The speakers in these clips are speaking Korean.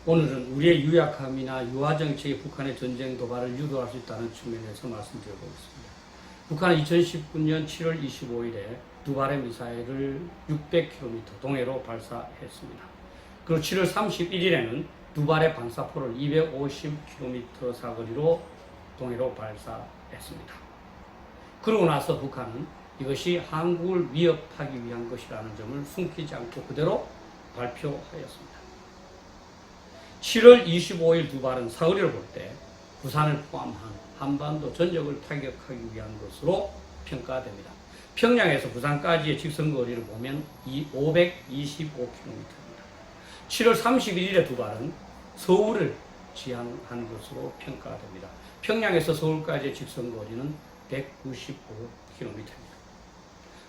오늘은 우리의 유약함이나 유화 정책이 북한의 전쟁 도발을 유도할 수 있다는 측면에서 말씀드려보겠습니다. 북한은 2019년 7월 25일에 두 발의 미사일을 600km 동해로 발사했습니다. 그리고 7월 31일에는 두 발의 방사포를 250km 사거리로 동해로 발사했습니다. 그러고 나서 북한은 이것이 한국을 위협하기 위한 것이라는 점을 숨기지 않고 그대로 발표하였습니다. 7월 25일 두 발은 사거리를 볼 때 부산을 포함한 한반도 전역을 타격하기 위한 것으로 평가됩니다. 평양에서 부산까지의 직선거리를 보면 525km입니다. 7월 31일에 두 발은 서울을 지향한 것으로 평가됩니다. 평양에서 서울까지의 직선거리는 195km입니다.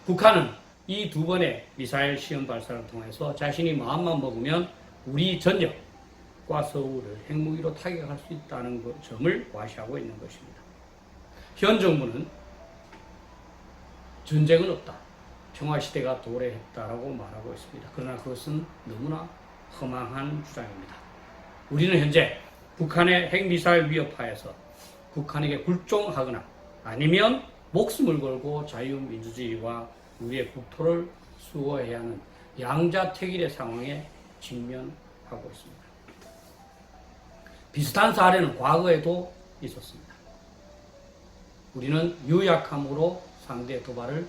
북한은 이 두 번의 미사일 시험 발사를 통해서 자신이 마음만 먹으면 우리 전역과 서울을 핵무기로 타격할 수 있다는 점을 과시하고 있는 것입니다. 현 정부는 전쟁은 없다, 평화시대가 도래했다라고 말하고 있습니다. 그러나 그것은 너무나 허망한 주장입니다. 우리는 현재 북한의 핵미사일 위협하에서 북한에게 굴종하거나 아니면 목숨을 걸고 자유민주주의와 우리의 국토를 수호해야 하는 양자택일의 상황에 직면하고 있습니다. 비슷한 사례는 과거에도 있었습니다. 우리는 유약함으로 상대 도발을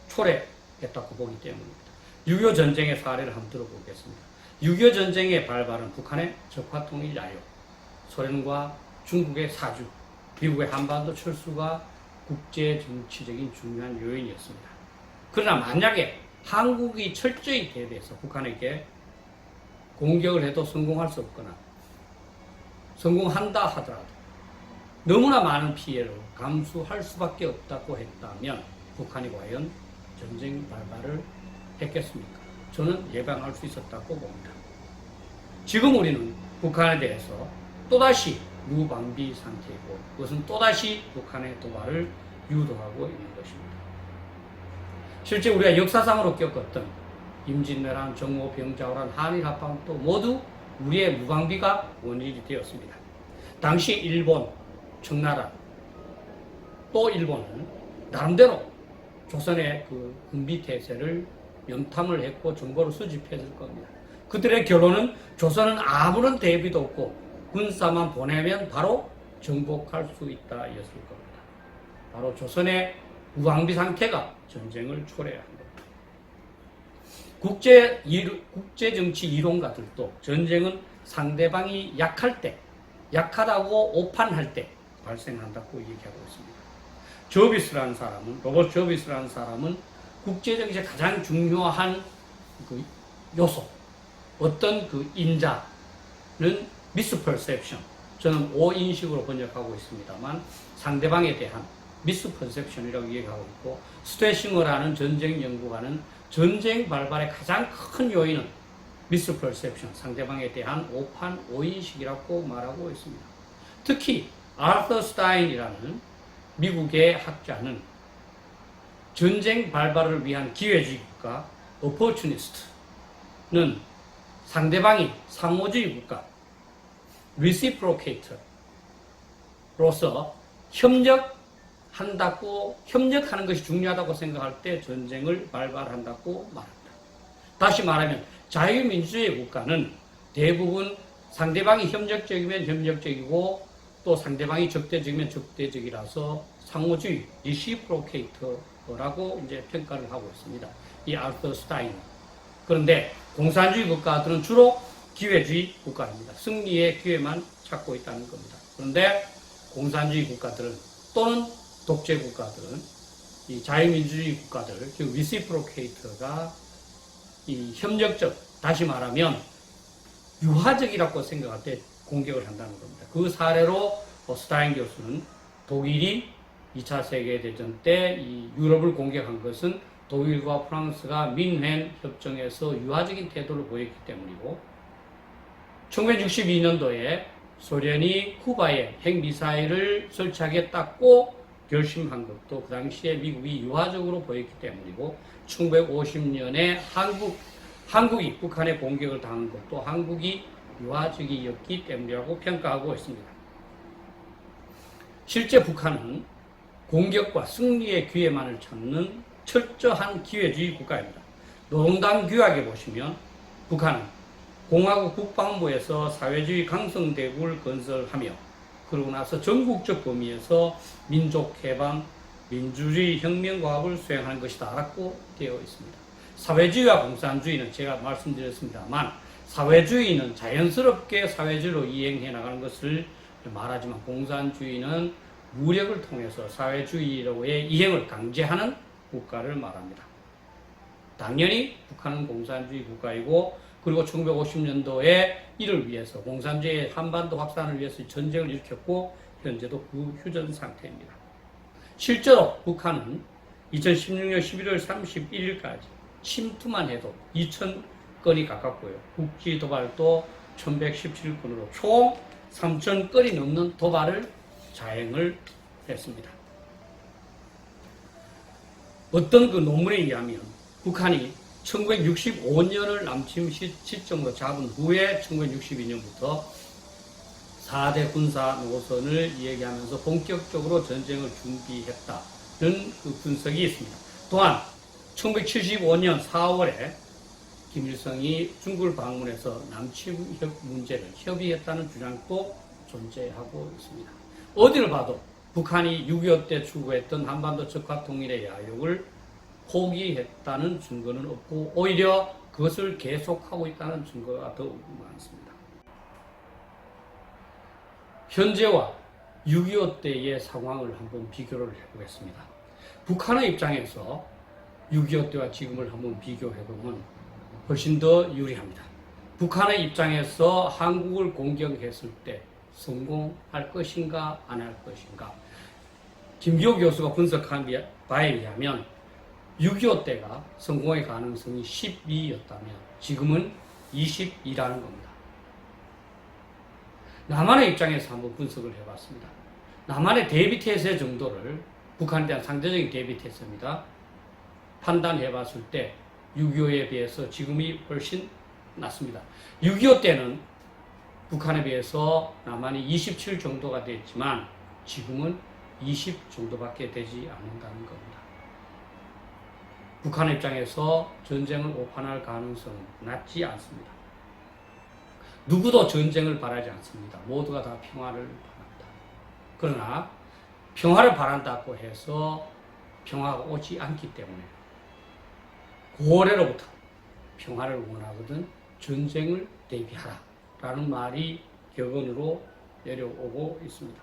초래했다고 보기 때문입니다. 6.25 전쟁의 사례를 한번 들어보겠습니다. 6.25 전쟁의 발발은 북한의 적화통일 야욕, 소련과 중국의 사주, 미국의 한반도 철수가 국제 정치적인 중요한 요인이었습니다. 그러나 만약에 한국이 철저히 대비해서 북한에게 공격을 해도 성공할 수 없거나 성공한다 하더라도 너무나 많은 피해를 감수할 수밖에 없다고 했다면 북한이 과연 전쟁 발발을 했겠습니까? 저는 예방할 수 있었다고 봅니다. 지금 우리는 북한에 대해서 또다시 무방비 상태이고 그것은 또다시 북한의 도발을 유도하고 있는 것입니다. 실제 우리가 역사상으로 겪었던 임진왜란, 정오, 병자호란, 한일 합방도 모두 우리의 무방비가 원인이 되었습니다. 당시 일본, 청나라, 또 일본은 나름대로 조선의 그 군비태세를 염탐을 했고 정보를 수집했을 겁니다. 그들의 결론은 조선은 아무런 대비도 없고 군사만 보내면 바로 정복할 수 있다 였을 겁니다. 바로 조선의 무방비 상태가 전쟁을 초래한 겁니다. 국제정치 이론가들도 전쟁은 상대방이 약할 때, 약하다고 오판할 때 발생한다고 얘기하고 있습니다. 로버트 저비스라는 사람은 국제정치의 가장 중요한 그 요소, 어떤 그 인자는 미스퍼셉션, 저는 오인식으로 번역하고 있습니다만 상대방에 대한 미스퍼셉션이라고 얘기하고 있고, 스테싱어라는 전쟁 연구가는 전쟁 발발의 가장 큰 요인은 미스퍼셉션, 상대방에 대한 오판, 오인식이라고 말하고 있습니다. 특히 아서 스타인이라는 미국의 학자는 전쟁 발발을 위한 기회주의 국가, opportunist는 상대방이 상호주의 국가, reciprocator로서 협력하는 것이 중요하다고 생각할 때 전쟁을 발발한다고 말합니다. 다시 말하면 자유민주주의 국가는 대부분 상대방이 협력적이면 협력적이고 또 상대방이 적대적이면 적대적이라서 상호주의, reciprocator라고 이제 평가를 하고 있습니다. 이 아서 스타인. 그런데 공산주의 국가들은 주로 기회주의 국가입니다. 승리의 기회만 찾고 있다는 겁니다. 그런데 공산주의 국가들은 또는 독재 국가들은 이 자유민주주의 국가들, 즉 리시프로케이터가 이 협력적, 다시 말하면 유화적이라고 생각할 때 공격을 한다는 겁니다. 그 사례로 스타인 교수는 독일이 2차 세계대전 때 이 유럽을 공격한 것은 독일과 프랑스가 민헨 협정에서 유화적인 태도를 보였기 때문이고, 1962년도에 소련이 쿠바에 핵미사일을 설치하겠다고 결심한 것도 그 당시에 미국이 유화적으로 보였기 때문이고, 1950년에 한국이 북한에 공격을 당한 것도 한국이 유화적이었기 때문이라고 평가하고 있습니다. 실제 북한은 공격과 승리의 기회만을 찾는 철저한 기회주의 국가입니다. 노동당 규약에 보시면 북한은 공화국 국방부에서 사회주의 강성대국을 건설하며 그러고 나서 전국적 범위에서 민족해방, 민주주의 혁명과학을 수행하는 것이다 라고 되어 있습니다. 사회주의와 공산주의는 제가 말씀드렸습니다만 사회주의는 자연스럽게 사회주의로 이행해 나가는 것을 말하지만 공산주의는 무력을 통해서 사회주의로의 이행을 강제하는 국가를 말합니다. 당연히 북한은 공산주의 국가이고 그리고 1950년도에 이를 위해서 공산주의 한반도 확산을 위해서 전쟁을 일으켰고 현재도 그 휴전 상태입니다. 실제로 북한은 2016년 11월 31일까지 침투만 해도 2,000건이 가깝고요. 국지 도발도 1,117건으로 총 3,000건이 넘는 도발을 자행을 했습니다. 어떤 그 논문에 의하면 북한이 1965년을 남침 시점으로 잡은 후에 1962년부터 4대 군사 노선을 얘기하면서 본격적으로 전쟁을 준비했다는 그 분석이 있습니다. 또한 1975년 4월에 김일성이 중국을 방문해서 남침 문제를 협의했다는 주장도 존재하고 있습니다. 어디를 봐도 북한이 6.25 때 추구했던 한반도 적화 통일의 야욕을 포기했다는 증거는 없고 오히려 그것을 계속하고 있다는 증거가 더욱 많습니다. 현재와 6.25 때의 상황을 한번 비교를 해보겠습니다. 북한의 입장에서 6.25 때와 지금을 한번 비교해보면 훨씬 더 유리합니다. 북한의 입장에서 한국을 공격했을 때 성공할 것인가 안 할 것인가. 김기호 교수가 분석한 바에 의하면 6.25 때가 성공의 가능성이 12였다면 지금은 22라는 겁니다. 남한의 입장에서 한번 분석을 해봤습니다. 남한의 대비태세 정도를 북한에 대한 상대적인 대비태세입니다. 판단해봤을 때 6.25에 비해서 지금이 훨씬 낮습니다. 6.25 때는 북한에 비해서 남한이 27 정도가 됐지만 지금은 20 정도밖에 되지 않는다는 겁니다. 북한의 입장에서 전쟁을 오판할 가능성은 낮지 않습니다. 누구도 전쟁을 바라지 않습니다. 모두가 다 평화를 바랍니다. 그러나 평화를 바란다고 해서 평화가 오지 않기 때문에 고래로부터 평화를 원하거든 전쟁을 대비하라 라는 말이 격언으로 내려오고 있습니다.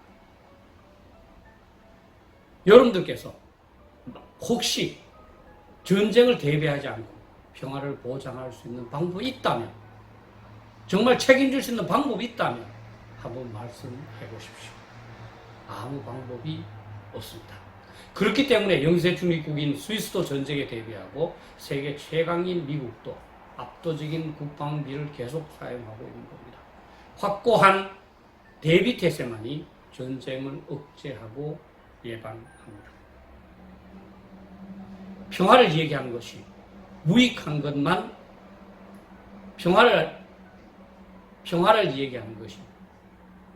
여러분들께서 혹시 전쟁을 대비하지 않고 평화를 보장할 수 있는 방법이 있다면, 정말 책임질 수 있는 방법이 있다면 한번 말씀해 보십시오. 아무 방법이 없습니다. 그렇기 때문에 영세 중립국인 스위스도 전쟁에 대비하고 세계 최강인 미국도 압도적인 국방비를 계속 사용하고 있는 겁니다. 확고한 대비태세만이 전쟁을 억제하고 예방합니다. 평화를 얘기하는 것이 무익한 것만, 평화를 얘기하는 것이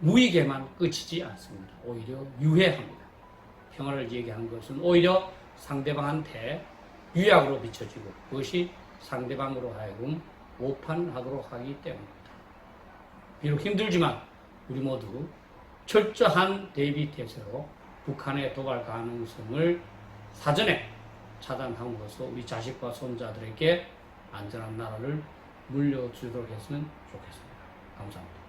무익에만 그치지 않습니다. 오히려 유해합니다. 평화를 얘기하는 것은 오히려 상대방한테 유약으로 비춰지고 그것이 상대방으로 하여금 오판하도록 하기 때문입니다. 비록 힘들지만 우리 모두 철저한 대비태세로 북한의 도발 가능성을 사전에 차단함으로써 우리 자식과 손자들에게 안전한 나라를 물려주도록 했으면 좋겠습니다. 감사합니다.